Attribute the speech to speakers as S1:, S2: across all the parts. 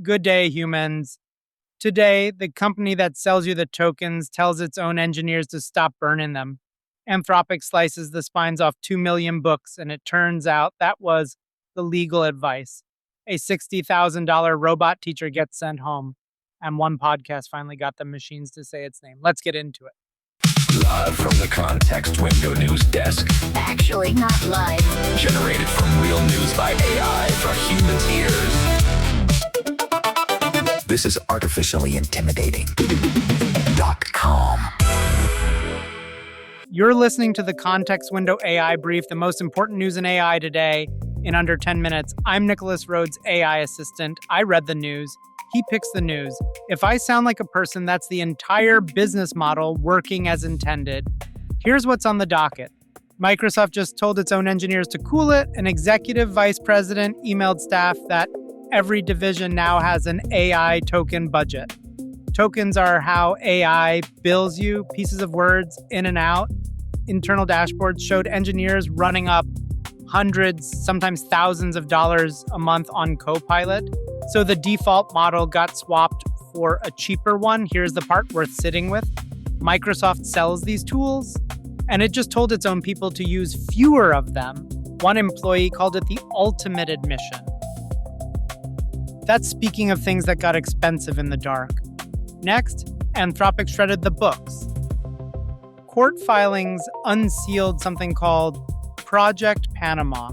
S1: Good day, humans. Today, the company that sells you the tokens tells its own engineers to stop burning them. Anthropic slices the spines off 2 million books, and it turns out that was the legal advice. A $60,000 robot teacher gets sent home, and one podcast finally got the machines to say its name. Let's get into it.
S2: Live from the Context Window News Desk.
S3: Actually, not live.
S2: Generated from real news by AI for humans' ears. This is artificially intimidating.com.
S1: You're listening to the Context Window AI Brief, the most important news in AI today in under 10 minutes. I'm Nicholas Rhodes' AI assistant. I read the news. He picks the news. If I sound like a person, that's the entire business model working as intended. Here's what's on the docket. Microsoft just told its own engineers to cool it. An executive vice president emailed staff that every division now has an AI token budget. Tokens are how AI bills you, pieces of words in and out. Internal dashboards showed engineers running up hundreds, sometimes thousands of dollars a month on Copilot. So the default model got swapped for a cheaper one. Here's the part worth sitting with. Microsoft sells these tools, and it just told its own people to use fewer of them. One employee called it the ultimate admission. That's speaking of things that got expensive in the dark. Next, Anthropic shredded the books. Court filings unsealed something called Project Panama.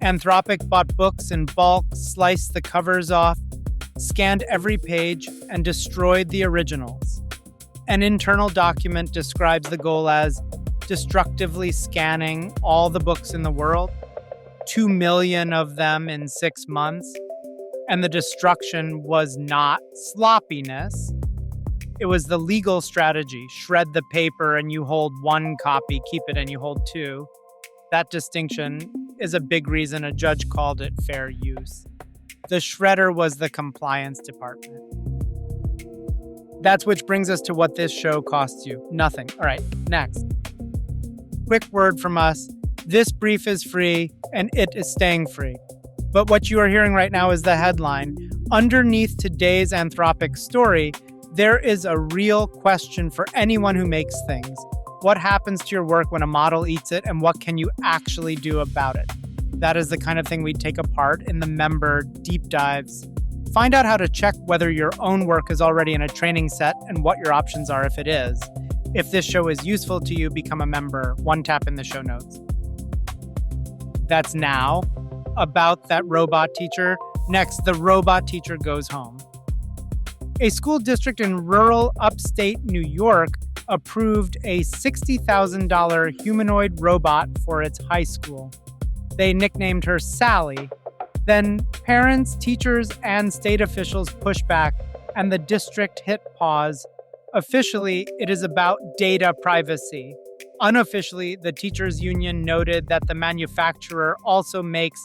S1: Anthropic bought books in bulk, sliced the covers off, scanned every page, and destroyed the originals. An internal document describes the goal as destructively scanning all the books in the world, 2 million of them in 6 months. And the destruction was not sloppiness. It was the legal strategy. Shred the paper and you hold one copy, keep it and you hold two. That distinction is a big reason a judge called it fair use. The shredder was the compliance department. That's which brings us to what this show costs you. Nothing. All right, next. Quick word from us. This brief is free and it is staying free. But what you are hearing right now is the headline. Underneath today's Anthropic story, there is a real question for anyone who makes things. What happens to your work when a model eats it, and what can you actually do about it? That is the kind of thing we take apart in the member deep dives. Find out how to check whether your own work is already in a training set and what your options are if it is. If this show is useful to you, become a member. One tap in the show notes. That's now. About that robot teacher. Next, the robot teacher goes home. A school district in rural upstate New York approved a $60,000 humanoid robot for its high school. They nicknamed her Sally. Then parents, teachers, and state officials pushed back, and the district hit pause. Officially, it is about data privacy. Unofficially, the teachers' union noted that the manufacturer also makes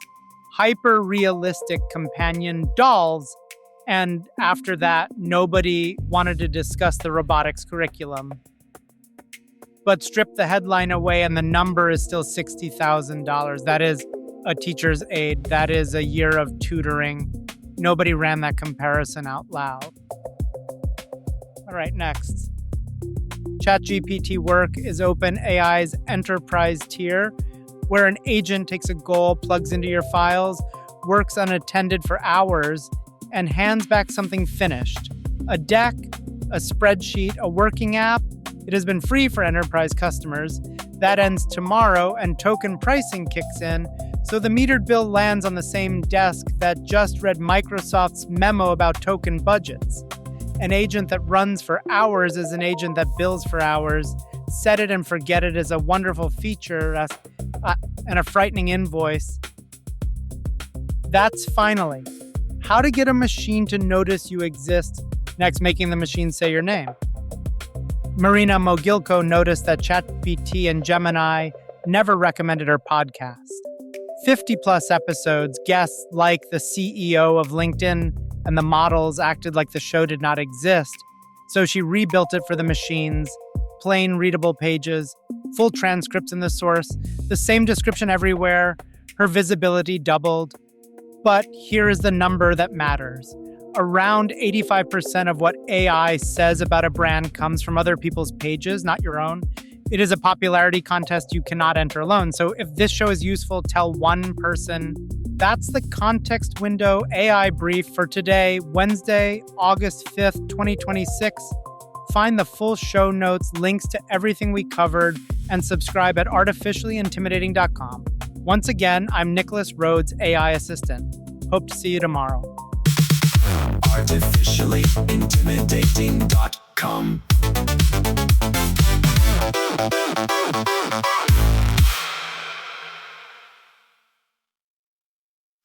S1: hyper-realistic companion dolls, and after that, nobody wanted to discuss the robotics curriculum. But strip the headline away and the number is still $60,000. That is a teacher's aide. That is a year of tutoring. Nobody ran that comparison out loud. All right, next. ChatGPT Work is OpenAI's enterprise tier, where an agent takes a goal, plugs into your files, works unattended for hours, and hands back something finished. A deck, a spreadsheet, a working app. It has been free for enterprise customers. That ends tomorrow, and token pricing kicks in, so the metered bill lands on the same desk that just read Microsoft's memo about token budgets. An agent that runs for hours is an agent that bills for hours. Set it and forget it is a wonderful feature and a frightening invoice. That's finally how to get a machine to notice you exist. Next, making the machine say your name. Marina Mogilko noticed that ChatGPT and Gemini never recommended her podcast. 50-plus episodes, guests like the CEO of LinkedIn and the models acted like the show did not exist. So she rebuilt it for the machines, plain readable pages, full transcripts in the source, the same description everywhere. Her visibility doubled. But here is the number that matters. around 85% of what AI says about a brand comes from other people's pages, not your own. It is a popularity contest you cannot enter alone. So if this show is useful, tell one person. That's the Context Window AI brief for today, Wednesday, August 5th, 2026. Find the full show notes, links to everything we covered, and subscribe at artificiallyintimidating.com. Once again, I'm Nicholas Rhodes, AI assistant. Hope to see you tomorrow.
S2: artificiallyintimidating.com